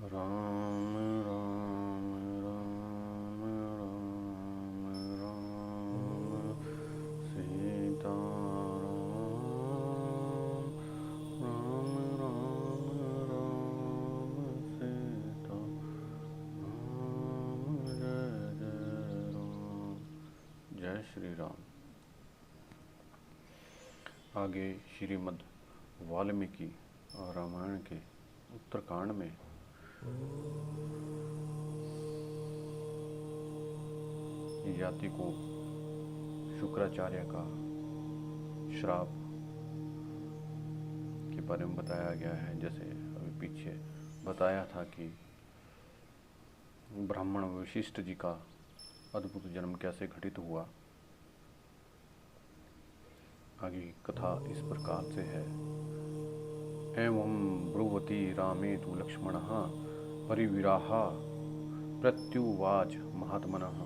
राम राम राम राम राम सीता राम राम राम राम सीता राम जय जय राम। जय श्री राम। आगे श्रीमद् वाल्मीकि रामायण के उत्तरकांड में याति को शुक्राचार्य का श्राप के बारे में बताया गया है। जैसे अभी पीछे बताया था कि ब्राह्मण वशिष्ठ जी का अद्भुत जन्म कैसे घटित हुआ। आगे कथा इस प्रकार से है। एवं ब्रुवती रामे तु लक्ष्मणः परिवीराः प्रत्युवाच महात्मनः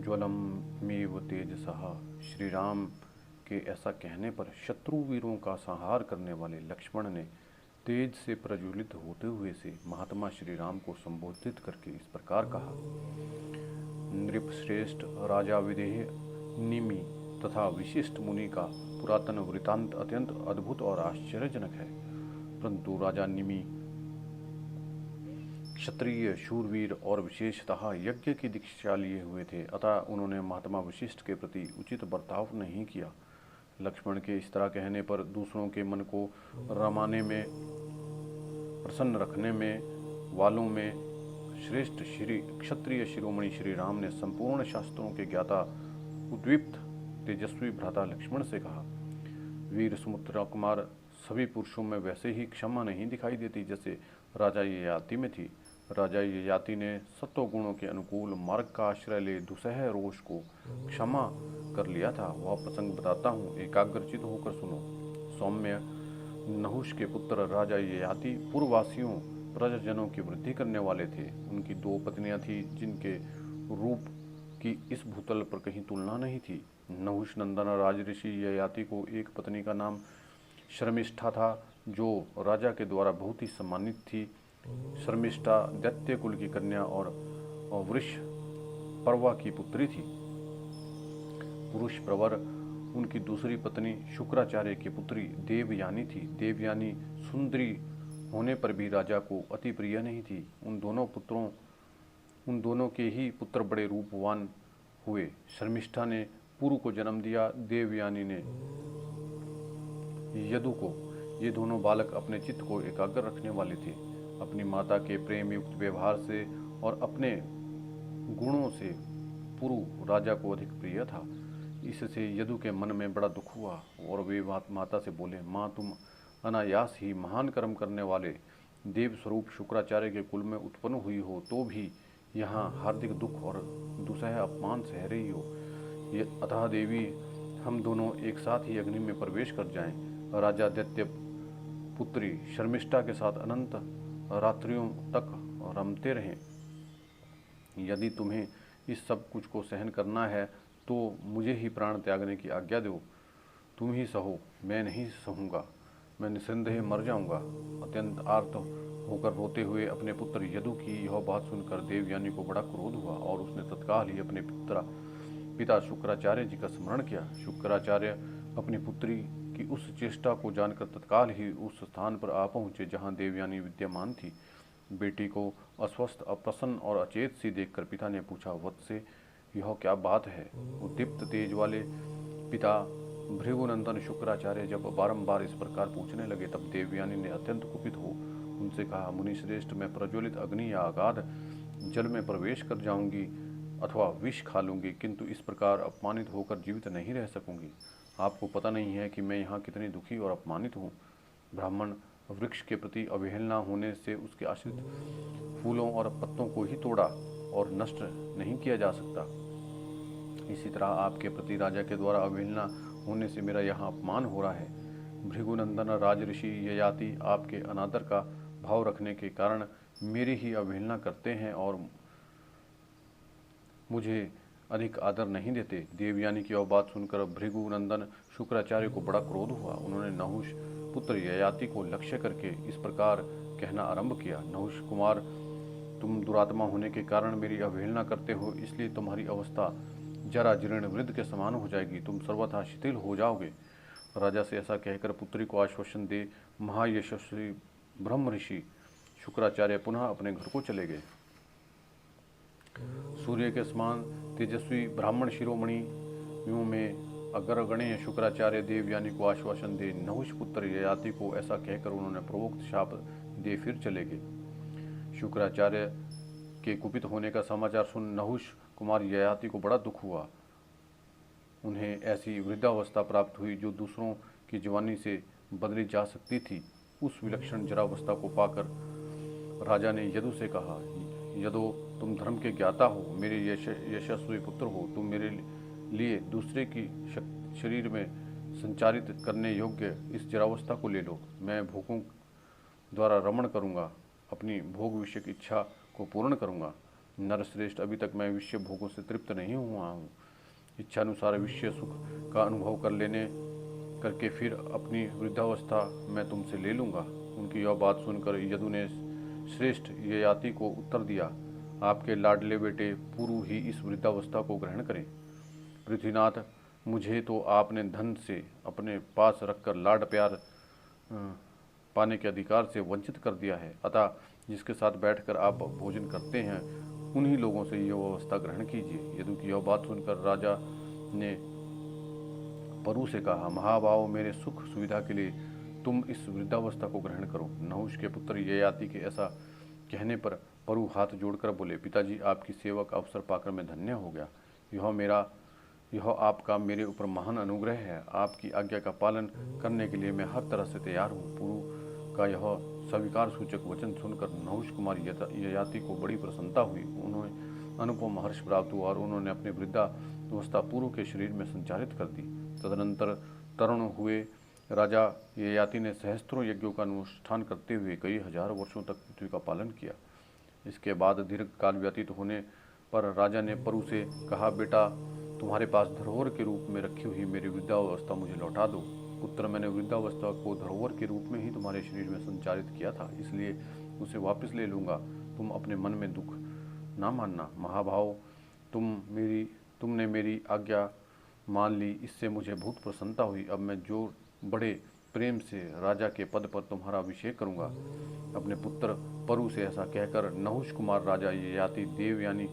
ज्वलमेव तेजसः। श्री राम के ऐसा कहने पर शत्रु वीरों का संहार करने वाले लक्ष्मण ने तेज से प्रज्वलित होते हुए से महात्मा श्री राम को संबोधित करके इस प्रकार कहा। नृपश्रेष्ठ राजा विदेह निमि तथा विशिष्ट मुनि का पुरातन वृतांत अत्यंत अद्भुत और आश्चर्यजनक है। परंतु राजा निमि क्षत्रिय शूरवीर और विशेषतः यज्ञ की दीक्षा लिए हुए थे, अतः उन्होंने महात्मा वशिष्ठ के प्रति उचित बर्ताव नहीं किया। लक्ष्मण के इस तरह कहने पर दूसरों के मन को रमाने में, प्रसन्न रखने में वालों में श्रेष्ठ श्री क्षत्रिय शिरोमणि श्री राम ने संपूर्ण शास्त्रों के ज्ञाता उद्दीप्त तेजस्वी भ्राता लक्ष्मण से कहा। वीर सुमित्रा कुमार सभी पुरुषों में वैसे ही क्षमा नहीं दिखाई देती जैसे राजा ययाति में थी। राजा ययाति ने सत्व गुणों के अनुकूल मार्ग का आश्रय ले दुसह रोष को क्षमा कर लिया था। वह प्रसंग बताता हूँ, एकाग्रचित होकर सुनो। सौम्य नहुष के पुत्र राजा ययाति पूर्ववासियों प्रजनों की वृद्धि करने वाले थे। उनकी 2 पत्नियां थीं जिनके रूप की इस भूतल पर कहीं तुलना नहीं थी। नहुष नंदन राजऋषि ययाति को एक पत्नी का नाम शर्मिष्ठा था, जो राजा के द्वारा बहुत ही सम्मानित थी। शर्मिष्ठा दैत्य कुल की कन्या और वृष पर्वा की पुत्री थी। पुरुष प्रवर उनकी दूसरी पत्नी शुक्राचार्य की पुत्री देवयानी थी। देवयानी सुंदरी होने पर भी राजा को अति प्रिय नहीं थी। उन दोनों के ही पुत्र बड़े रूपवान हुए। शर्मिष्ठा ने पुरु को जन्म दिया, देवयानी ने यदु को। ये दोनों बालक अपने चित्त को एकाग्र रखने वाले थे। अपनी माता के प्रेम युक्त व्यवहार से और अपने गुणों से पुरु राजा को अधिक प्रिय था। इससे यदु के मन में बड़ा दुख हुआ और वे माता से बोले, माँ, तुम अनायास ही महान कर्म करने वाले देव स्वरूप शुक्राचार्य के कुल में उत्पन्न हुई हो, तो भी यहाँ हार्दिक दुख और दुसह अपमान सह रही हो। ये अतः देवी, हम दोनों एक साथ ही अग्नि में प्रवेश कर जाएं। राजा दैत्य पुत्री शर्मिष्ठा के साथ अनंत रात्रियों तक रमते रहें। यदि तुम्हें इस सब कुछ को सहन करना है तो मुझे ही प्राण त्यागने की आज्ञा दो। तुम ही सहो, मैं नहीं सहूँगा। मैं निसंदेह मर जाऊँगा। अत्यंत आर्त होकर रोते हुए अपने पुत्र यदु की यह बात सुनकर देवयानी को बड़ा क्रोध हुआ और उसने तत्काल ही अपने पिता शुक्राचार्य जी का स्मरण किया। शुक्राचार्य अपनी पुत्री की उस चेष्टा को जानकर तत्काल ही उस स्थान पर आ पहुँचे जहाँ देवयानी विद्यमान थी। बेटी को अस्वस्थ, अप्रसन्न और अचेत सी देखकर पिता ने पूछा, वत्से, यह क्या बात है? उद्दीप्त तेज वाले पिता भृगुनंदन शुक्राचार्य जब बारंबार इस प्रकार पूछने लगे, तब देवयानी ने अत्यंत कुपित हो उनसे कहा, मुनिश्रेष्ठ, मैं प्रज्वलित अग्नि या अगाध जल में प्रवेश कर जाऊंगी अथवा विष खा लूंगी, किंतु इस प्रकार अपमानित होकर जीवित नहीं रह सकूंगी। आपको पता नहीं है कि मैं यहाँ कितनी दुखी और अपमानित हूँ। ब्राह्मण वृक्ष के प्रति अवहेलना होने से उसके आश्रित फूलों और पत्तों को ही तोड़ा और नष्ट नहीं किया जा सकता। इसी तरह आपके प्रति राजा के द्वारा अवहेलना होने से मेरा यहाँ अपमान हो रहा है। भृगुनंदन राजऋषि ययाति आपके अनादर का भाव रखने के कारण मेरी ही अवहेलना करते हैं और मुझे अधिक आदर नहीं देते। देवयानी की यह बात सुनकर भृगुनंदन शुक्राचार्य को बड़ा क्रोध हुआ। उन्होंने नहुष पुत्र ययाति को लक्ष्य करके इस प्रकार कहना आरंभ किया। नहुष कुमार, तुम दुरात्मा होने के कारण मेरी अवहेलना करते हो, इसलिए तुम्हारी अवस्था जरा जीर्ण वृद्ध के समान हो जाएगी, तुम सर्वथा शिथिल हो जाओगे। राजा से ऐसा कहकर पुत्री को आश्वासन दे महायशस्वी ब्रह्म ऋषि शुक्राचार्य पुनः अपने घर को चले गए। सूर्य के समान तेजस्वी ब्राह्मण शिरोमणि यूं में अग्रगण्य शुक्राचार्य देवयानी को आश्वासन दे नहुष पुत्र ययाति को ऐसा कहकर उन्होंने प्रोक्त शाप दे फिर चले गए। शुक्राचार्य के कुपित होने का समाचार सुन नहुष कुमार ययाति को बड़ा दुख हुआ। उन्हें ऐसी वृद्धावस्था प्राप्त हुई जो दूसरों की जवानी से बदली जा सकती थी। उस विलक्षण जरावस्था को पाकर राजा ने यदु से कहा, यदो, तुम धर्म के ज्ञाता हो, मेरे यशस्वी पुत्र हो, तुम मेरे लिए दूसरे की शरीर में संचारित करने योग्य इस जरावस्था को ले लो। मैं भोगों द्वारा रमण करूँगा, अपनी भोग विषयक इच्छा को पूर्ण करूँगा। नरश्रेष्ठ, अभी तक मैं विषय भोगों से तृप्त नहीं हुआ हूँ। इच्छानुसार विषय सुख का अनुभव कर लेने करके फिर अपनी वृद्धावस्था मैं तुमसे ले लूँगा। उनकी यह बात सुनकर यदु ने श्रेष्ठ ययाति को उत्तर दिया, आपके लाडले बेटे पुरु ही इस वृद्धावस्था को ग्रहण करें। पृथ्वीनाथ, मुझे तो आपने धन से अपने पास रखकर लाड प्यार पाने के अधिकार से वंचित कर दिया है, अतः जिसके साथ बैठकर आप भोजन करते हैं उन्हीं लोगों से यह अवस्था ग्रहण कीजिए। यदु की यह बात सुनकर राजा ने परु से कहा, महाभाव, मेरे सुख सुविधा के लिए तुम इस वृद्धावस्था को ग्रहण करो। नहुष के पुत्र ययाति के ऐसा कहने पर परु हाथ जोड़कर बोले, पिताजी, आपकी सेवा का अवसर पाकर मैं धन्य हो गया। यह आपका मेरे ऊपर महान अनुग्रह है। आपकी आज्ञा का पालन करने के लिए मैं हर तरह से तैयार हूँ। पुरु का यह स्वीकार सूचक वचन सुनकर नहुष कुमार ययाति को बड़ी प्रसन्नता हुई। उन्हें अनुपम हर्ष प्राप्त हुआ और उन्होंने अपनी वृद्धावस्था पुरु के शरीर में संचारित कर दी। तदनंतर तरुण हुए राजा ययाति ने सहस्त्रों यज्ञों का अनुष्ठान करते हुए कई हजार वर्षों तक पृथ्वी का पालन किया। इसके बाद दीर्घ काल व्यतीत होने पर राजा ने परु से कहा, बेटा, तुम्हारे पास धरोहर के रूप में रखी हुई मेरी वृद्धावस्था मुझे लौटा दो। पुत्र, मैंने वृद्धावस्था को धरोहर के रूप में ही तुम्हारे शरीर में संचारित किया था, इसलिए उसे वापस ले लूँगा। तुम अपने मन में दुख ना मानना। महाभाव, तुमने मेरी आज्ञा मान ली, इससे मुझे बहुत प्रसन्नता हुई। अब मैं जो बड़े प्रेम से राजा के पद पर तुम्हारा अभिषेक करूँगा। अपने पुत्र परु से ऐसा कहकर नहुष कुमार राजा ययाति देवयानी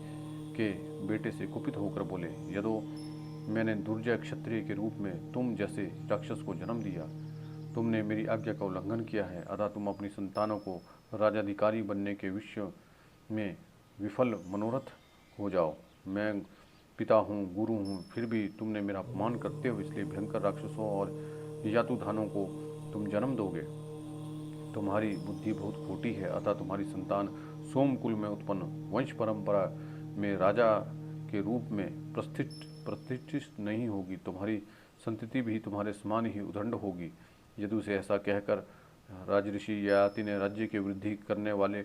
के बेटे से कुपित होकर बोले, यदो, मैंने दुर्जय क्षत्रिय के रूप में तुम जैसे राक्षस को जन्म दिया। तुमने मेरी आज्ञा का उल्लंघन किया है, अतः तुम अपनी संतानों को राजाधिकारी बनने के विषय में विफल मनोरथ हो जाओ। मैं पिता हूँ, गुरु हूँ, फिर भी तुमने मेरा अपमान करते हो, इसलिए भयंकर राक्षसों और यातुधानों को तुम जन्म दोगे। तुम्हारी बुद्धि बहुत खोटी है, अतः तुम्हारी संतान सोमकुल में उत्पन्न वंश परंपरा में राजा के रूप में प्रतिष्ठित नहीं होगी। तुम्हारी संतति भी तुम्हारे समान ही उदंड होगी। यदु से ऐसा कहकर राजऋषि ययाति ने राज्य की वृद्धि करने वाले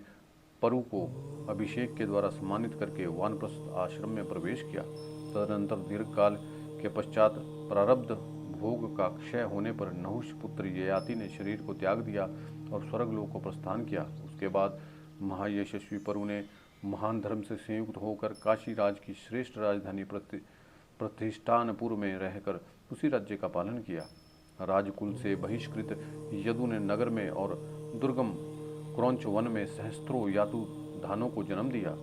परु को अभिषेक के द्वारा सम्मानित करके वानप्रस्थ आश्रम में प्रवेश किया। तदनंतर दीर्घकाल के पश्चात प्रारब्ध भोग का क्षय होने पर नहुष पुत्र ययाति ने शरीर को त्याग दिया और स्वर्गलोक को प्रस्थान किया। उसके बाद महायशस्वी परु ने महान धर्म से संयुक्त होकर काशी राज की श्रेष्ठ राजधानी प्रतिष्ठानपुर में रहकर उसी राज्य का पालन किया। राजकुल से बहिष्कृत यदु ने नगर में और दुर्गम क्रौंच वन में सहस्त्रों यातुधानों को जन्म दिया।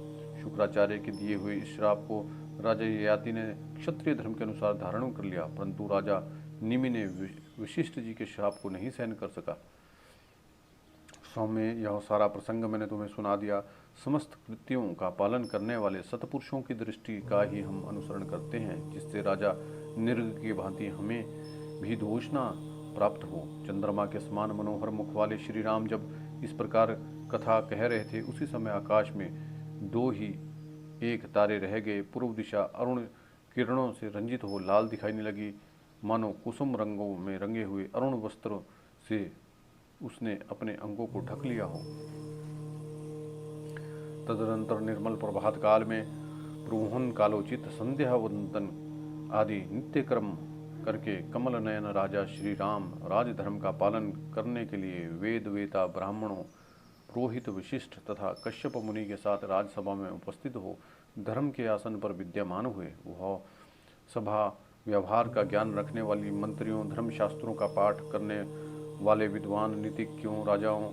शुक्राचार्य के दिए हुए इस श्राप को राजा ययाति ने क्षत्रिय धर्म के अनुसार धारण कर लिया, परंतु राजा निमि ने वशिष्ठ जी के श्राप को नहीं सहन कर सका। सौम्य, यह सारा प्रसंग मैंने तुम्हें सुना दिया। समस्त कृत्यों का पालन करने वाले सतपुरुषों की दृष्टि का ही हम अनुसरण करते हैं, जिससे राजा निर्ग की भांति हमें भी दोष न प्राप्त हो। चंद्रमा के समान मनोहर मुख वाले श्री राम जब इस प्रकार कथा कह रहे थे, उसी समय आकाश में दो ही एक तारे रह गए। पूर्व दिशा अरुण किरणों से रंजित हो लाल दिखाने लगी, मानो कुसुम रंगों में रंगे हुए अरुण वस्त्रों से उसने अपने अंगों को ढक लिया हो। तदनंतर निर्मल प्रभात काल में प्रोहन कालोचित संध्या वंदन आदि नित्य कर्म करके कमल नयन राजा श्री राम राजधर्म का पालन करने के लिए वेद वेता ब्राह्मणों पुरोहित विशिष्ट तथा कश्यप मुनि के साथ राजसभा में उपस्थित हो धर्म के आसन पर विद्यमान हुए। वह सभा व्यवहार का ज्ञान रखने वाली मंत्रियों, धर्मशास्त्रों का पाठ करने वाले विद्वान, नीतिज्ञों, राजाओं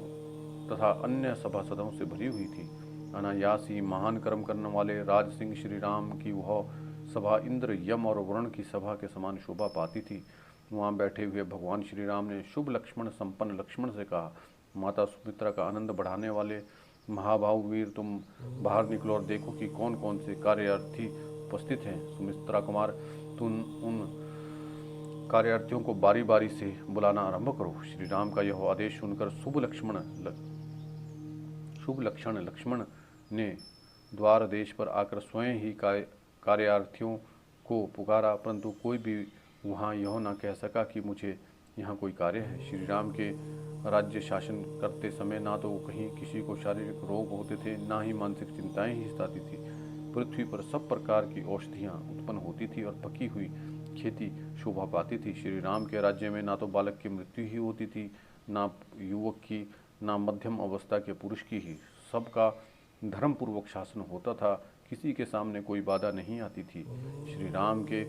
तथा अन्य सभासदों से भरी हुई थी। अनायास ही महान कर्म करने वाले राज सिंह श्री राम की वह सभा इंद्र, यम और वरुण की सभा के समान शोभा पाती थी। वहाँ बैठे हुए भगवान श्री राम ने शुभ लक्ष्मण संपन्न लक्ष्मण से कहा, माता सुमित्रा का आनंद बढ़ाने वाले महाभाव वीर, तुम बाहर निकलो और देखो कि कौन कौन से कार्यार्थी उपस्थित हैं। सुमित्रा कुमार, तुम उन कार्यार्थियों को बारी बारी से बुलाना आरंभ करो। श्री राम का यह आदेश सुनकर शुभ लक्षण लक्ष्मण ने द्वार देश पर आकर स्वयं ही कार्यार्थियों को पुकारा, परंतु कोई भी वहाँ यह न कह सका कि मुझे यहाँ कोई कार्य है। श्री राम के राज्य शासन करते समय ना तो कहीं किसी को शारीरिक रोग होते थे, ना ही मानसिक चिंताएं ही सताती थी। पृथ्वी पर सब प्रकार की औषधियाँ उत्पन्न होती थी और पकी हुई खेती शोभा पाती थी। श्री राम के राज्य में ना तो बालक की मृत्यु ही होती थी, ना युवक की, ना मध्यम अवस्था के पुरुष की ही। सबका धर्मपूर्वक शासन होता था, किसी के सामने कोई बाधा नहीं आती थी। श्री राम के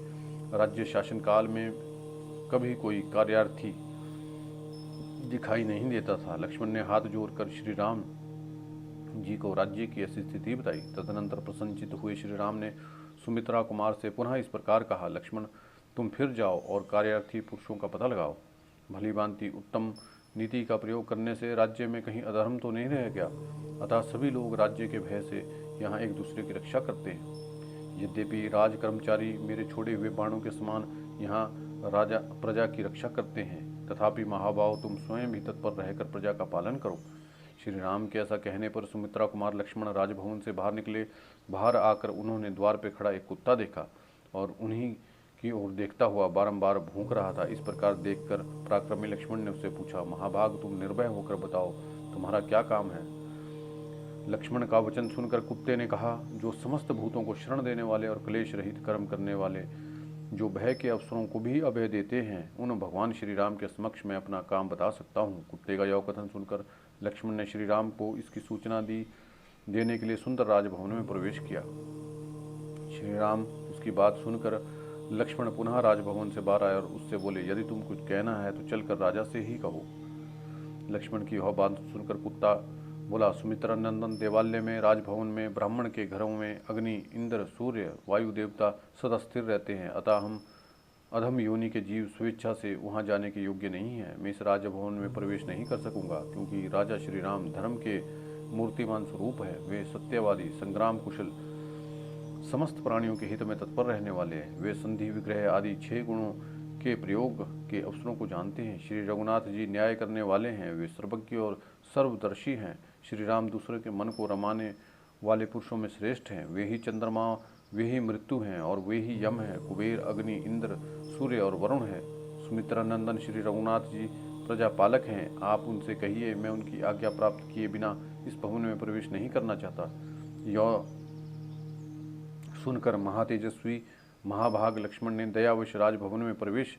राज्य शासन काल में कभी कोई कार्यार्थी दिखाई नहीं देता था। लक्ष्मण ने हाथ जोड़कर श्री राम जी को राज्य की ऐसी स्थिति बताई। तदनंतर प्रसन्नचित्त हुए श्री राम ने सुमित्रा कुमार से पुनः इस प्रकार कहा, लक्ष्मण, तुम फिर जाओ और कार्यार्थी पुरुषों का पता लगाओ। भली भांति उत्तम नीति का प्रयोग करने से राज्य में कहीं अधर्म तो नहीं रह गया। अतः सभी लोग राज्य के भय से यहाँ एक दूसरे की रक्षा करते हैं। यद्यपि राज कर्मचारी मेरे छोड़े हुए बाणों के समान यहाँ राजा प्रजा की रक्षा करते हैं, तथापि महाभाव तुम स्वयं भी तत्पर रहकर प्रजा का पालन करो। श्री राम के ऐसा कहने पर सुमित्रा कुमार लक्ष्मण राजभवन से बाहर निकले। बाहर आकर उन्होंने द्वार पर खड़ा एक कुत्ता देखा और उन्हीं की ओर देखता हुआ बारंबार भूंक रहा था। इस प्रकार देखकर पराक्रमी लक्ष्मण ने उससे पूछा, महाभाग, तुम निर्भय होकर बताओ, तुम्हारा क्या काम है। लक्ष्मण का वचन सुनकर कुत्ते ने कहा, जो समस्त भूतों को शरण देने वाले और क्लेश रहित कर्म करने वाले, जो भय के अवसरों को भी अभय देते हैं, उन भगवान श्री राम के समक्ष मैं अपना काम बता सकता हूँ। कुत्ते का यह कथन सुनकर लक्ष्मण ने श्री राम को इसकी सूचना देने के लिए सुंदर राजभवन में प्रवेश किया। श्री राम उसकी बात सुनकर लक्ष्मण पुनः राजभवन से बाहर आए और उससे बोले, यदि तुम कुछ कहना है तो चलकर राजा से ही कहो। लक्ष्मण की यह बात सुनकर कुत्ता बोला, सुमित्रा नंदन, देवालय में, राजभवन में, ब्राह्मण के घरों में अग्नि, इंद्र, सूर्य, वायु देवता सदा स्थिर रहते हैं। अतः हम अधम योनि के जीव स्वेच्छा से वहां जाने के योग्य नहीं है। मैं इस राजभवन में प्रवेश नहीं कर सकूंगा, क्योंकि राजा श्री राम धर्म के मूर्तिमान स्वरूप है। वे सत्यवादी, संग्राम कुशल, समस्त प्राणियों के हित में तत्पर रहने वाले हैं। वे संधि, विग्रह आदि 6 गुणों के प्रयोग के अवसरों को जानते हैं। श्री रघुनाथ जी न्याय करने वाले हैं। वे सर्वज्ञ और सर्वदर्शी हैं। श्री राम दूसरे के मन को रमाने वाले पुरुषों में श्रेष्ठ हैं। वे ही चंद्रमा, वे ही मृत्यु हैं और वे ही यम हैं। कुबेर, अग्नि, इंद्र, सूर्य और वरुण है। सुमित्रा नंदन श्री रघुनाथ जी प्रजापालक हैं। आप उनसे कहिए, मैं उनकी आज्ञा प्राप्त किए बिना इस भवन में प्रवेश नहीं करना चाहता। यह सुनकर महातेजस्वी महाभाग लक्ष्मण ने दयावश राजभवन में प्रवेश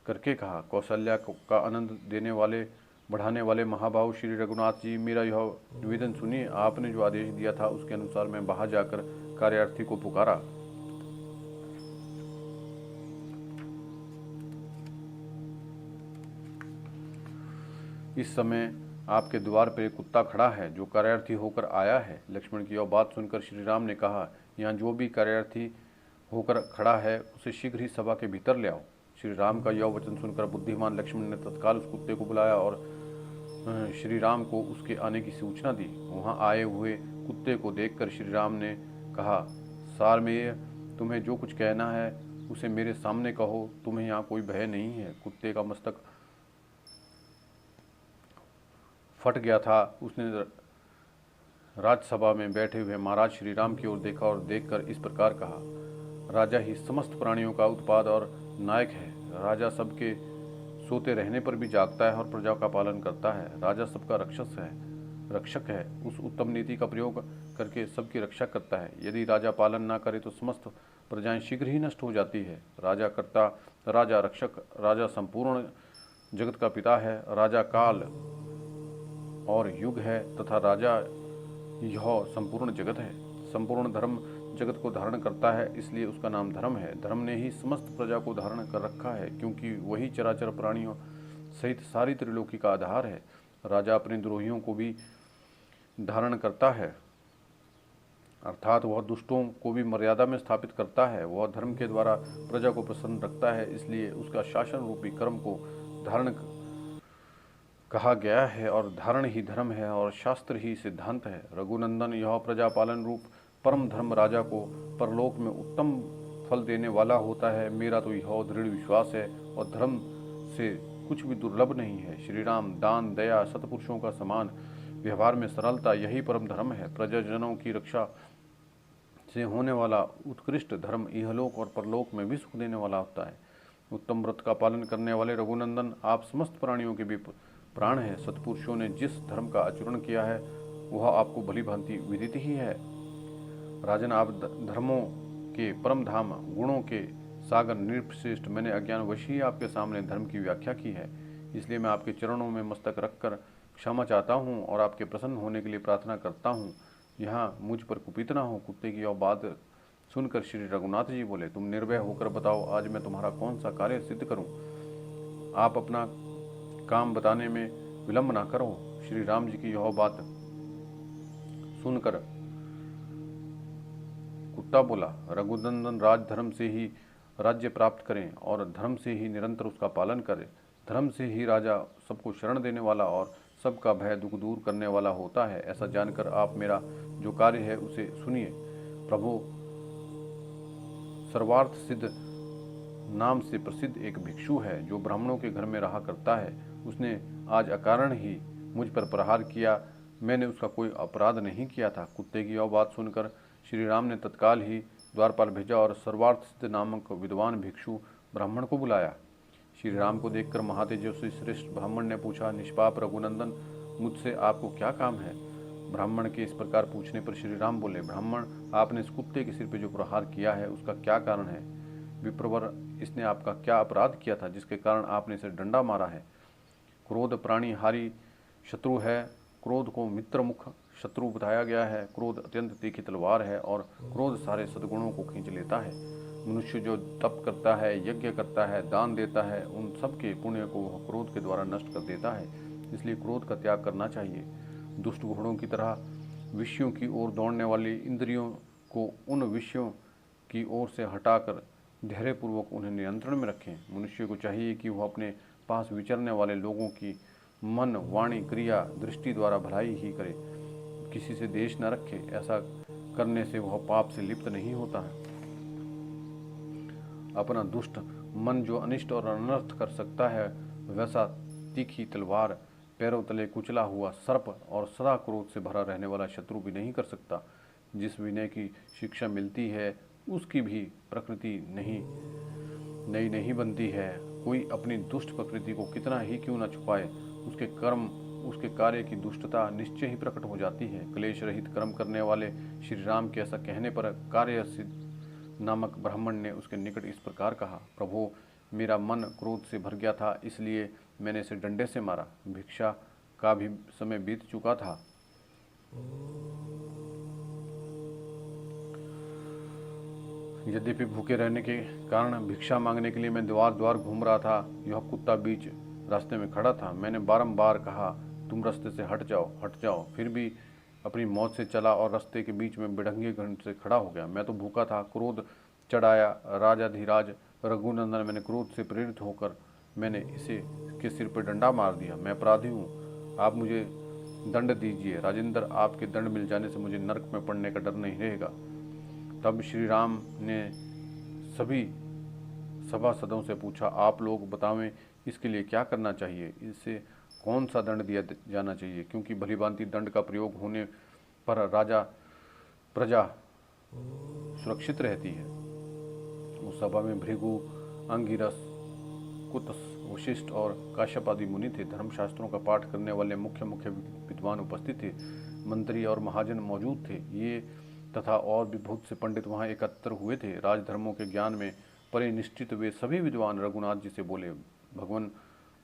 करके कहा, कौशल्या का आनंद देने वाले, बढ़ाने वाले महाभाव श्री रघुनाथ जी, मेरा यह निवेदन सुनिए। आपने जो आदेश दिया था उसके अनुसार मैं बाहर जाकर कार्यार्थी को पुकारा। इस समय आपके द्वार पर एक कुत्ता खड़ा है जो कार्यार्थी होकर आया है। लक्ष्मण की यह बात सुनकर श्री राम ने कहा, यहाँ जो भी कार्यार्थी होकर खड़ा है उसे शीघ्र ही सभा के भीतर ले आओ। श्री राम का यह वचन सुनकर बुद्धिमान लक्ष्मण ने तत्काल उस कुत्ते को बुलाया और श्री राम को उसके आने की सूचना दी। वहाँ आए हुए कुत्ते को देखकर श्री राम ने कहा, सारमेय, तुम्हें जो कुछ कहना है उसे मेरे सामने कहो, तुम्हें यहाँ कोई भय नहीं है। कुत्ते का मस्तक फट गया था। उसने राजसभा में बैठे हुए महाराज श्री राम की ओर देखा और देखकर इस प्रकार कहा, राजा ही समस्त प्राणियों का उत्पाद और नायक है। राजा सबके सोते रहने पर भी जागता है और प्रजा का पालन करता है। राजा सबका रक्षक है। उस उत्तम नीति का प्रयोग करके सबकी रक्षा करता है। यदि राजा पालन ना करे तो समस्त प्रजाएं शीघ्र ही नष्ट हो जाती है। राजा कर्ता, राजा रक्षक, राजा संपूर्ण जगत का पिता है। राजा काल और युग है तथा राजा यह संपूर्ण जगत है। संपूर्ण धर्म जगत को धारण करता है, इसलिए उसका नाम धर्म है। धर्म ने ही समस्त प्रजा को धारण कर रखा है, क्योंकि वही चराचर प्राणियों सहित सारी त्रिलोकी का आधार है। राजा अपने द्रोहियों को भी धारण करता है, अर्थात वह दुष्टों को भी मर्यादा में स्थापित करता है। वह धर्म के द्वारा प्रजा को प्रसन्न रखता है, इसलिए उसका शासन रूपी कर्म को धारण कहा गया है, और धारण ही धर्म है और शास्त्र ही सिद्धांत है। रघुनंदन, यह प्रजा पालन रूप परम धर्म राजा को परलोक में उत्तम फल देने वाला होता है। मेरा तो यह दृढ़ विश्वास है, और धर्म से कुछ भी दुर्लभ नहीं है। श्री राम, दान, दया, सत्पुरुषों का समान व्यवहार में सरलता, यही परम धर्म है। प्रजाजनों की रक्षा से होने वाला उत्कृष्ट धर्म इहलोक और परलोक में भी सुख देने वाला होता है। उत्तम व्रत का पालन करने वाले रघुनंदन, आप समस्त प्राणियों के भी प्राण हैं। सत्पुरुषों ने जिस धर्म का आचरण किया है वह आपको भली भांति विदित ही है। राजन, आप धर्मों के परम धाम, गुणों के सागर निर्श्रेष्ठ, मैंने अज्ञानवश ही आपके सामने धर्म की व्याख्या की है। इसलिए मैं आपके चरणों में मस्तक रखकर क्षमा चाहता हूँ और आपके प्रसन्न होने के लिए प्रार्थना करता हूँ। यहाँ मुझ पर कुपित ना हो। कुत्ते की यह बात सुनकर श्री रघुनाथ जी बोले, तुम निर्भय होकर बताओ, आज मैं तुम्हारा कौन सा कार्य सिद्ध करूं। आप अपना काम बताने में विलंब ना करो। श्री राम जी की यह बात सुनकर कुत्ता बोला, रघुनंदन, राजधर्म से ही राज्य प्राप्त करें और धर्म से ही निरंतर उसका पालन करें। धर्म से ही राजा सबको शरण देने वाला और सबका भय दुख दूर करने वाला होता है। ऐसा जानकर आप मेरा जो कार्य है उसे सुनिए। प्रभु, सर्वार्थ सिद्ध नाम से प्रसिद्ध एक भिक्षु है जो ब्राह्मणों के घर में रहा करता है। उसने आज अकारण ही मुझ पर प्रहार किया। मैंने उसका कोई अपराध नहीं किया था। कुत्ते की यह बात सुनकर श्री राम ने तत्काल ही द्वारपाल भेजा और सर्वार्थ सिद्ध नामक विद्वान भिक्षु ब्राह्मण को बुलाया। श्री राम को देखकर महातेजस्वी श्रेष्ठ ब्राह्मण ने पूछा, निष्पाप रघुनंदन, मुझसे आपको क्या काम है। ब्राह्मण के इस प्रकार पूछने पर श्री राम बोले, ब्राह्मण, आपने इस कुत्ते के सिर पर जो प्रहार किया है उसका क्या कारण है। विप्रवर, इसने आपका क्या अपराध किया था जिसके कारण आपने इसे डंडा मारा है। क्रोध प्राणी हारी शत्रु है। क्रोध को मित्र मुख शत्रु बताया गया है। क्रोध अत्यंत तीखी तलवार है और क्रोध सारे सद्गुणों को खींच लेता है। मनुष्य जो तप करता है, यज्ञ करता है, दान देता है, उन सब के पुण्य को वह क्रोध के द्वारा नष्ट कर देता है। इसलिए क्रोध का त्याग करना चाहिए। दुष्ट घोड़ों की तरह विषयों की ओर दौड़ने वाली इंद्रियों को उन विषयों की ओर से हटाकर धैर्यपूर्वक उन्हें नियंत्रण में रखें। मनुष्य को चाहिए कि वह अपने पास विचरने वाले लोगों की मन, वाणी, क्रिया, दृष्टि द्वारा भलाई ही करे, किसी से द्वेष न रखे। ऐसा करने से वह पाप से लिप्त नहीं होता है। अपना दुष्ट मन जो अनिष्ट और अनर्थ कर सकता है, वैसा तीखी तलवार, पैरों तले कुचला हुआ सर्प और सदा क्रोध से भरा रहने वाला शत्रु भी नहीं कर सकता। जिस विनय की शिक्षा मिलती है उसकी भी प्रकृति नई नहीं बनती है। कोई अपनी दुष्ट प्रकृति को कितना ही क्यों न छुपाए, उसके कर्म, उसके कार्य की दुष्टता निश्चय ही प्रकट हो जाती है। क्लेश रहित कर्म करने वाले श्री राम के ऐसा कहने पर कार्य सिद्ध नामक ब्राह्मण ने उसके निकट इस प्रकार कहा, प्रभु, मेरा मन क्रोध से भर गया था, इसलिए मैंने इसे डंडे से मारा। भिक्षा का भी समय बीत चुका था। यद्यपि भूखे रहने के कारण भिक्षा मांगने के लिए मैं द्वार द्वार घूम रहा था। यह कुत्ता बीच रास्ते में खड़ा था। मैंने बारंबार कहा, तुम रास्ते से हट जाओ। फिर भी अपनी मौत से चला और रास्ते के बीच में बिढ़ंगे घंट से खड़ा हो गया। मैं तो भूखा था, क्रोध चढ़ाया। राजाधिराज रघुनंदन, मैंने क्रोध से प्रेरित होकर मैंने इसे के सिर पर डंडा मार दिया। मैं अपराधी हूँ, आप मुझे दंड दीजिए। राजेंद्र, आपके दंड मिल जाने से मुझे नरक में पड़ने का डर नहीं रहेगा। तब श्री राम ने सभी सभासदों से पूछा, आप लोग बतावें इसके लिए क्या करना चाहिए, इसे कौन सा दंड दिया जाना चाहिए, क्योंकि भलीभांति दंड का प्रयोग होने पर राजा प्रजा सुरक्षित रहती है। उस सभा में भृगु, अंगिरस, कुतस, वशिष्ठ और काश्यप आदि मुनि थे। धर्मशास्त्रों का पाठ करने वाले मुख्य विद्वान उपस्थित थे। मंत्री और महाजन मौजूद थे। ये तथा और भी बहुत से पंडित वहाँ एकत्र हुए थे। राजधर्मों के ज्ञान में परिनिष्ठित वे सभी विद्वान रघुनाथ जी से बोले, भगवान,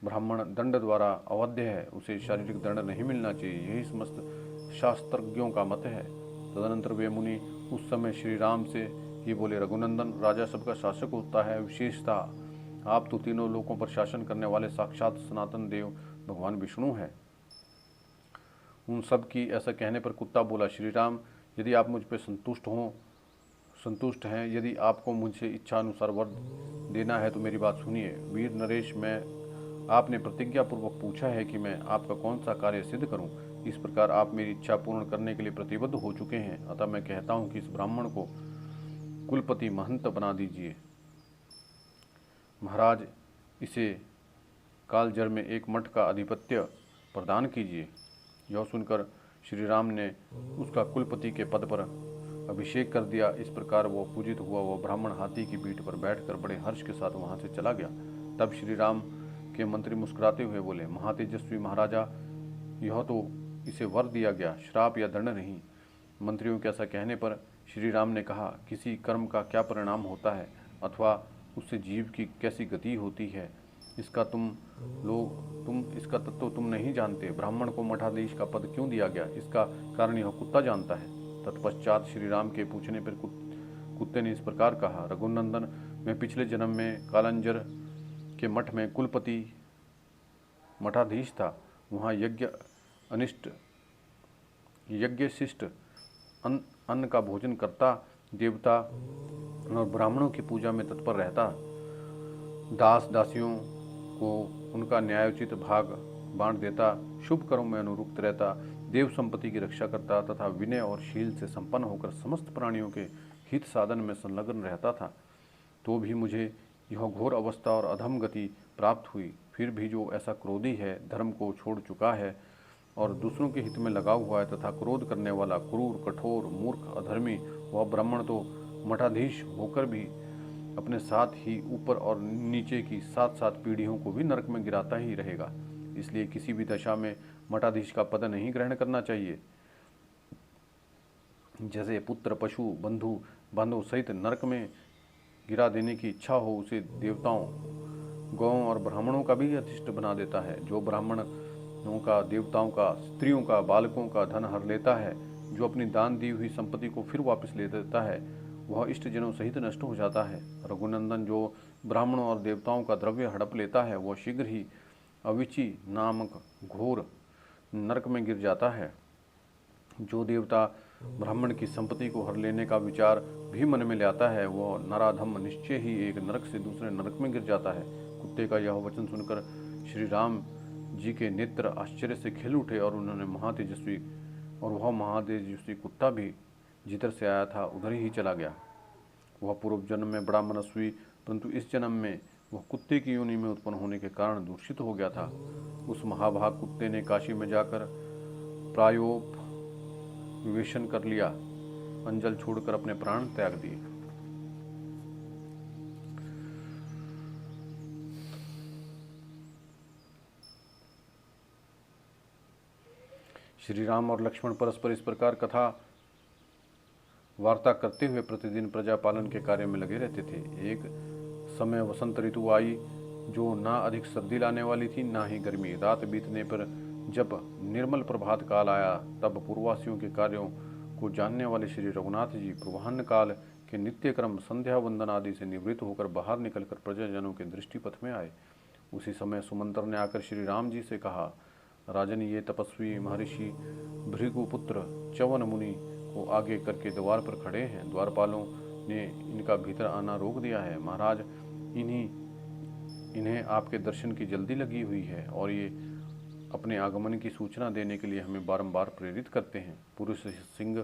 ब्राह्मण दंड द्वारा अवध्य है, उसे शारीरिक दंड नहीं मिलना चाहिए, यही समस्त शास्त्रज्ञों का मत है। तदनंतर वे मुनि उस समय श्री राम से ही बोले, रघुनंदन, राजा सबका शासक होता है, विशेषतः आप तो तीनों लोकों पर शासन करने वाले साक्षात सनातन देव भगवान विष्णु हैं। उन सब की ऐसा कहने पर कुत्ता बोला, श्री राम, यदि आप मुझ पर संतुष्ट हैं, यदि आपको मुझसे इच्छा अनुसार वर देना है तो मेरी बात सुनिए। वीर नरेश, मैं आपने प्रतिज्ञा पूर्वक पूछा है कि मैं आपका कौन सा कार्य सिद्ध करूं। इस प्रकार आप मेरी इच्छा पूर्ण करने के लिए प्रतिबद्ध हो चुके हैं, अतः मैं कहता हूं कि इस ब्राह्मण को कुलपति महंत बना दीजिए। महाराज, इसे कालजर में एक मठ का आधिपत्य प्रदान कीजिए। यह सुनकर श्री राम ने उसका कुलपति के पद पर अभिषेक कर दिया। इस प्रकार वह पूजित हुआ। वह ब्राह्मण हाथी की पीठ पर बैठकर बड़े हर्ष के साथ वहां से चला गया। तब श्री राम के मंत्री मुस्कुराते हुए बोले, महातेजस्वी महाराजा, यह तो इसे वर दिया गया, श्राप या दंड नहीं। मंत्रियों के ऐसा कहने पर श्री राम ने कहा, किसी कर्म का क्या परिणाम होता है अथवा उससे जीव की कैसी गति होती है, इसका इसका तत्व तुम नहीं जानते। ब्राह्मण को मठाधीश का पद क्यों दिया गया, इसका कारण यह कुत्ता जानता है। तत्पश्चात श्री राम के पूछने पर कुत्ते ने इस प्रकार कहा, रघुनंदन, मैं पिछले जन्म में कालंजर के मठ में कुलपति मठाधीश था। वहाँ यज्ञ शिष्ट अन्न का भोजन करता, देवता और ब्राह्मणों की पूजा में तत्पर रहता, दास दासियों को उनका न्यायोचित भाग बांट देता, शुभ कर्म में अनुरुक्त रहता, देव संपत्ति की रक्षा करता तथा विनय और शील से संपन्न होकर समस्त प्राणियों के हित साधन में संलग्न रहता था। तो भी मुझे यह घोर अवस्था और अधम गति प्राप्त हुई। फिर भी जो ऐसा क्रोधी है, धर्म को छोड़ चुका है और दूसरों के हित में लगा हुआ है तथा क्रोध करने वाला, क्रूर, कठोर, मूर्ख, अधर्मी, वह ब्राह्मण तो मठाधीश होकर भी अपने साथ ही ऊपर और नीचे की 7 पीढ़ियों को भी नरक में गिराता ही रहेगा। इसलिए किसी भी दशा में मठाधीश का पद नहीं ग्रहण करना चाहिए। जैसे पुत्र, पशु, बंधु बांधव सहित नरक में गिरा देने की इच्छा हो, उसे देवताओं, गौओं और ब्राह्मणों का भी अतिष्ठ बना देता है। जो ब्राह्मणों का, देवताओं का, स्त्रियों का, बालकों का धन हर लेता है, जो अपनी दान दी हुई संपत्ति को फिर वापस ले देता है, वह इष्ट जनों सहित नष्ट हो जाता है। रघुनंदन, जो ब्राह्मणों और देवताओं का द्रव्य हड़प लेता है, वह शीघ्र ही अविची नामक घोर नरक में गिर जाता है। जो देवता ब्राह्मण की संपत्ति को हर लेने का विचार भी मन में लाता है, वह नराधम निश्चय ही एक नरक से दूसरे नरक में गिर जाता है। कुत्ते का यह वचन सुनकर श्री राम जी के नेत्र आश्चर्य से खिल उठे और वह महातेजस्वी कुत्ता भी जिधर से आया था उधर ही चला गया। वह पूर्व जन्म में बड़ा मनस्वी, परंतु इस जन्म में वह कुत्ते की योनि में उत्पन्न होने के कारण दूषित हो गया था। उस महाभाग कुत्ते ने काशी में जाकर प्रायोपवेशन कर लिया, अंजल छोड़कर अपने प्राण त्याग दिए। श्री राम और लक्ष्मण परस्पर इस प्रकार कथा वार्ता करते हुए प्रतिदिन प्रजा पालन के कार्य में लगे रहते थे। एक समय वसंत ऋतु आई, जो ना अधिक सर्दी लाने वाली थी ना ही गर्मी। रात बीतने पर जब निर्मल प्रभात काल आया, तब पूर्ववासियों के कार्यों को जानने वाले श्री रघुनाथ जी पूर्वाह्न काल के नित्य क्रम संध्या वंदन आदि से निवृत्त होकर बाहर निकलकर प्रजाजनों के दृष्टिपथ में आए। उसी समय सुमंत्र ने आकर श्री राम जी से कहा, राजन, ये तपस्वी महर्षि भृगुपुत्र च्यवन मुनि को आगे करके द्वार पर खड़े हैं। द्वारपालों ने इनका भीतर आना रोक दिया है। महाराज, इन्हें आपके दर्शन की जल्दी लगी हुई है और ये अपने आगमन की सूचना देने के लिए हमें बारंबार प्रेरित करते हैं। पुरुष सिंह,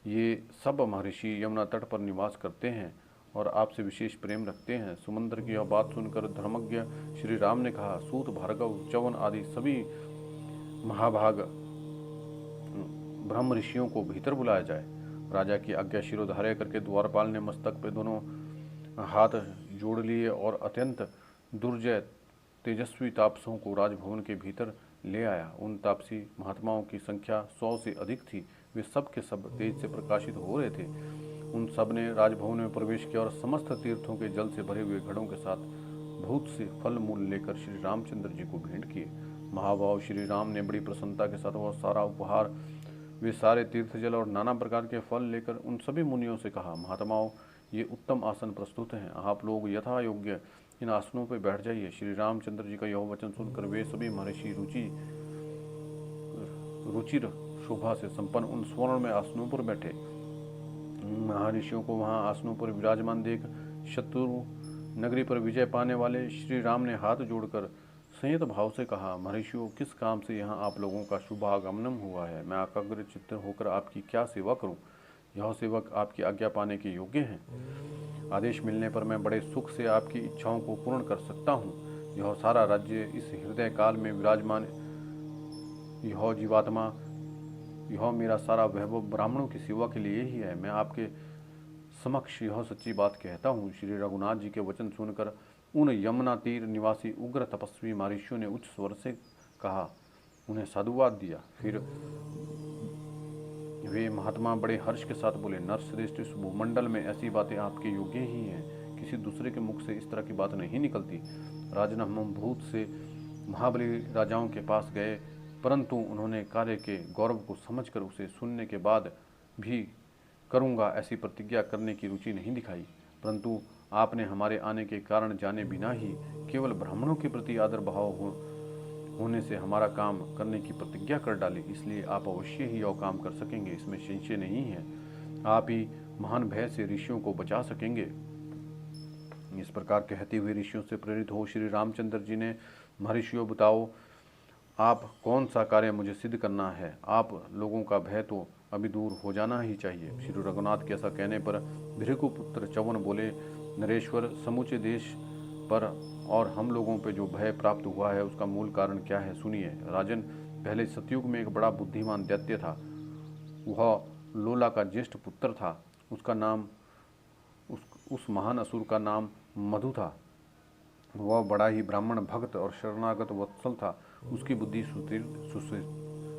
ये सब महर्षि यमुना तट पर निवास करते हैं और आपसे विशेष प्रेम रखते हैं। सुमंत्र की यह बात सुनकर धर्मज्ञ श्री राम ने कहा, सूत, भार्गव, च्यवन आदि सभी महाभाग ब्रह्म ऋषियों को भीतर बुलाया जाए। राजा की आज्ञा शिरोधार्य करके द्वारपाल ने मस्तक पे दोनों हाथ जोड़ लिए और अत्यंत दुर्जय तेजस्वी तापसों को राजभवन के भीतर ले आया। उन तापसी महात्माओं की संख्या 100 से अधिक थी। वे सब के सब तेज से प्रकाशित हो रहे थे। उन सब ने राजभवन में प्रवेश किया और समस्त तीर्थों के जल से भरे हुए घड़ों के साथ बहुत से फल मूल लेकर श्री रामचंद्र जी को भेंट किए। महाभाव श्री राम ने बड़ी प्रसन्नता के साथ वह सारा उपहार, वे सारे तीर्थ जल और नाना प्रकार के फल लेकर उन सभी मुनियों से कहा, महात्माओं, ये उत्तम आसन प्रस्तुत हैं, आप लोग यथा योग्य इन आसनों पर बैठ जाइए। श्री रामचंद्र जी का यह वचन सुनकर वे सभी महर्षि रुचिर शोभा से संपन्न उन स्वर्ण में आसनों पर बैठे। महर्षियों को वहां आसनों पर विराजमान देख शत्रु नगरी पर विजय पाने वाले श्री राम ने हाथ जोड़कर संयत भाव से कहा, महर्षियों, किस काम से यहाँ आप लोगों का शुभागमन हुआ है? मैं एकाग्र चित्त होकर आपकी क्या सेवा करूं? यह सेवक आपकी आज्ञा पाने के योग्य हैं। आदेश मिलने पर मैं बड़े सुख से आपकी इच्छाओं को पूर्ण कर सकता हूँ। यह सारा राज्य इस हृदय काल में विराजमान यह जीवात्मा, यह मेरा सारा वैभव ब्राह्मणों की सेवा के लिए ही है। मैं आपके समक्ष यह सच्ची बात कहता हूँ। श्री रघुनाथ जी के वचन सुनकर उन यमुना तीर निवासी उग्र तपस्वी महर्षियों ने उच्च स्वर से कहा, उन्हें साधुवाद दिया। फिर वे महात्मा बड़े हर्ष के साथ बोले, नरश्रेष्ठ, इस भूमंडल में ऐसी बातें आपके योग्य ही हैं, किसी दूसरे के मुख से इस तरह की बात नहीं निकलती। राजन, हम भूत से महाबली राजाओं के पास गए, परंतु उन्होंने कार्य के गौरव को समझकर उसे सुनने के बाद भी करूँगा ऐसी प्रतिज्ञा करने की रुचि नहीं दिखाई। परंतु आपने हमारे आने के कारण जाने बिना ही केवल ब्राह्मणों के प्रति आदर भाव होने से हमारा काम करने की प्रतिज्ञा कर डाली, इसलिए आप अवश्य ही यह काम कर सकेंगे, इसमें संशय नहीं है। आप ही महान भय से ऋषियों को बचा सकेंगे। इस प्रकार कहते हुए ऋषियों से प्रेरित हो श्री रामचंद्र जी ने, महर्षियों, बताओ आप कौन सा कार्य मुझे सिद्ध करना है? आप लोगों का भय तो अभी दूर हो जाना ही चाहिए। श्री रघुनाथ के ऐसा कहने पर भृगुपुत्र च्यवन बोले, नरेश्वर, समूचे देश पर और हम लोगों पे जो भय प्राप्त हुआ है उसका मूल कारण क्या है, सुनिए। राजन, पहले सतयुग में एक बड़ा बुद्धिमान दैत्य था। वह लोला का ज्येष्ठ पुत्र था। उसका नाम उस महान असुर का नाम मधु था। वह बड़ा ही ब्राह्मण भक्त और शरणागत वत्सल था। उसकी बुद्धि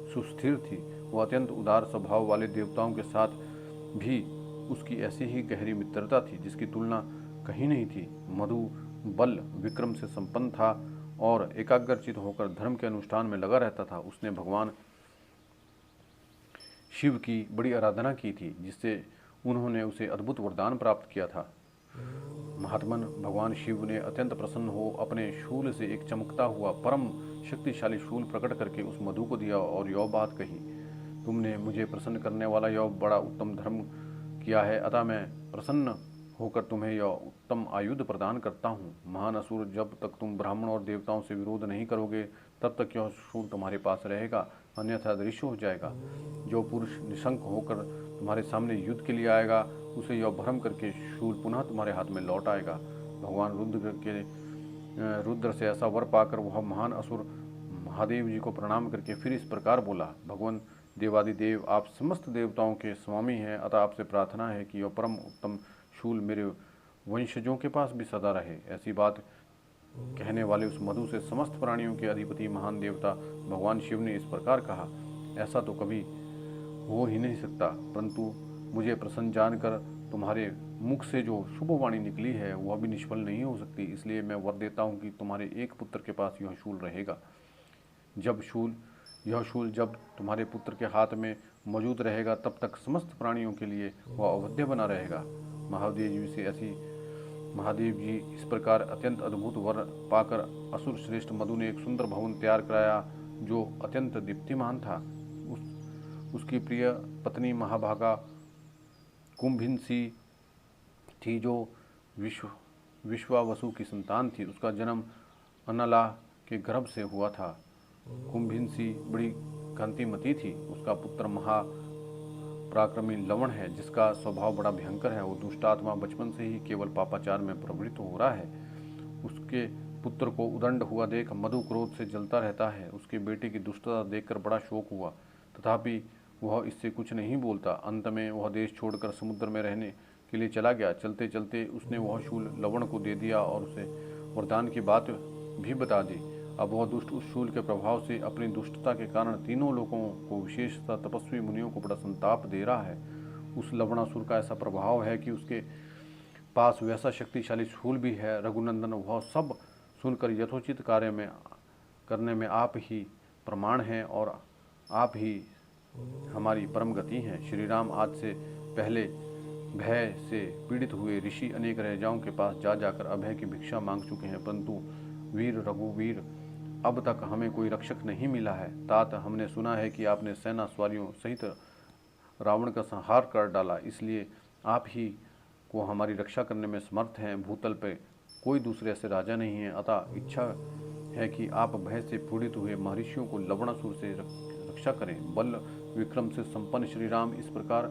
सुस्थिर थी। वह अत्यंत उदार स्वभाव वाले देवताओं के साथ भी उसकी ऐसी ही गहरी मित्रता थी जिसकी तुलना कहीं नहीं थी। मधु बल विक्रम से संपन्न था और एकाग्रचित होकर धर्म के अनुष्ठान में लगा रहता था। उसने भगवान शिव की बड़ी आराधना की थी, जिससे उन्होंने उसे अद्भुत वरदान प्राप्त किया था। महात्मन, भगवान शिव ने अत्यंत प्रसन्न हो अपने शूल से एक चमकता हुआ परम शक्तिशाली शूल प्रकट करके उस मधु को दिया और यह बात कही, तुमने मुझे प्रसन्न करने वाला यह बड़ा उत्तम धर्म किया है, अतः मैं प्रसन्न होकर तुम्हें यह उत्तम आयुध प्रदान करता हूँ। महान असुर, जब तक तुम ब्राह्मण और देवताओं से विरोध नहीं करोगे तब तक यह शूल तुम्हारे पास रहेगा, अन्यथा दृश्य हो जाएगा। जो पुरुष निशंक होकर तुम्हारे सामने युद्ध के लिए आएगा उसे यह भ्रम करके शूल पुनः तुम्हारे हाथ में लौट आएगा। भगवान रुद्र से ऐसा वर पाकर वह महान असुर महादेव जी को प्रणाम करके फिर इस प्रकार बोला, भगवान देवादिदेव, आप समस्त देवताओं के स्वामी हैं, अतः आपसे प्रार्थना है कि यह परम उत्तम शूल मेरे वंशजों के पास भी सदा रहे। ऐसी बात कहने वाले उस मधु से समस्त प्राणियों के अधिपति महान देवता भगवान शिव ने इस प्रकार कहा, ऐसा तो कभी हो ही नहीं सकता, परंतु मुझे प्रसन्न जानकर तुम्हारे मुख से जो शुभ वाणी निकली है वह भी निष्फल नहीं हो सकती, इसलिए मैं वर देता हूँ कि तुम्हारे एक पुत्र के पास यह शूल रहेगा। यह शूल जब तुम्हारे पुत्र के हाथ में मौजूद रहेगा तब तक समस्त प्राणियों के लिए वह अवध्य बना रहेगा। महादेव जी इस प्रकार अत्यंत अद्भुत वर पाकर असुर श्रेष्ठ मधु ने एक सुंदर भवन तैयार कराया जो अत्यंत दीप्तिमान था। उसकी प्रिय पत्नी महाभागा कुंभिनसी थी जो विश्वावसु की संतान थी। उसका जन्म अनला के गर्भ से हुआ था। कुंभिनसी बड़ी कांतिमती थी। उसका पुत्र महापराक्रमी लवण है, जिसका स्वभाव बड़ा भयंकर है। वो दुष्ट आत्मा बचपन से ही केवल पापाचार में प्रवृत्त हो रहा है। उसके पुत्र को उदंड हुआ देख मधु क्रोध से जलता रहता है। उसके बेटे की दुष्टता देखकर बड़ा शोक हुआ, तथापि वह इससे कुछ नहीं बोलता। अंत में वह देश छोड़कर समुद्र में रहने के लिए चला गया। चलते चलते उसने वह शूल लवण को दे दिया और उसे वरदान की बात भी बता दी। अब वह दुष्ट उस शूल के प्रभाव से अपनी दुष्टता के कारण तीनों लोगों को, विशेषतः तपस्वी मुनियों को, बड़ा संताप दे रहा है। उस लवणासुर का ऐसा प्रभाव है कि उसके पास वैसा शक्तिशाली शूल भी है। रघुनंदन, वह सब सुनकर यथोचित कार्य में करने में आप ही प्रमाण हैं और आप ही हमारी परम गति हैं। श्री राम आज से पहले भय से पीड़ित हुए ऋषि अनेक राजाओं के पास जा जाकर अभय की भिक्षा मांग चुके हैं, परंतु वीर रघुवीर अब तक हमें कोई रक्षक नहीं मिला है। तात, हमने सुना है कि आपने सेना सवारियों सहित रावण का संहार कर डाला, इसलिए आप ही को हमारी रक्षा करने में समर्थ हैं। भूतल पे कोई दूसरे ऐसे राजा नहीं है, अतः इच्छा है कि आप भय से पीड़ित हुए महर्षियों को लवणासुर से रक्षा करें। बल विक्रम से संपन्न श्री राम, इस प्रकार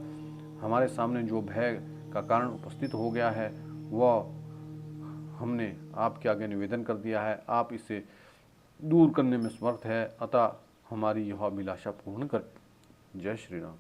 हमारे सामने जो भय का कारण उपस्थित हो गया है वह हमने आपके आगे निवेदन कर दिया है। आप इसे दूर करने में समर्थ है, अतः हमारी यह अभिलाषा पूर्ण कर। जय श्री राम।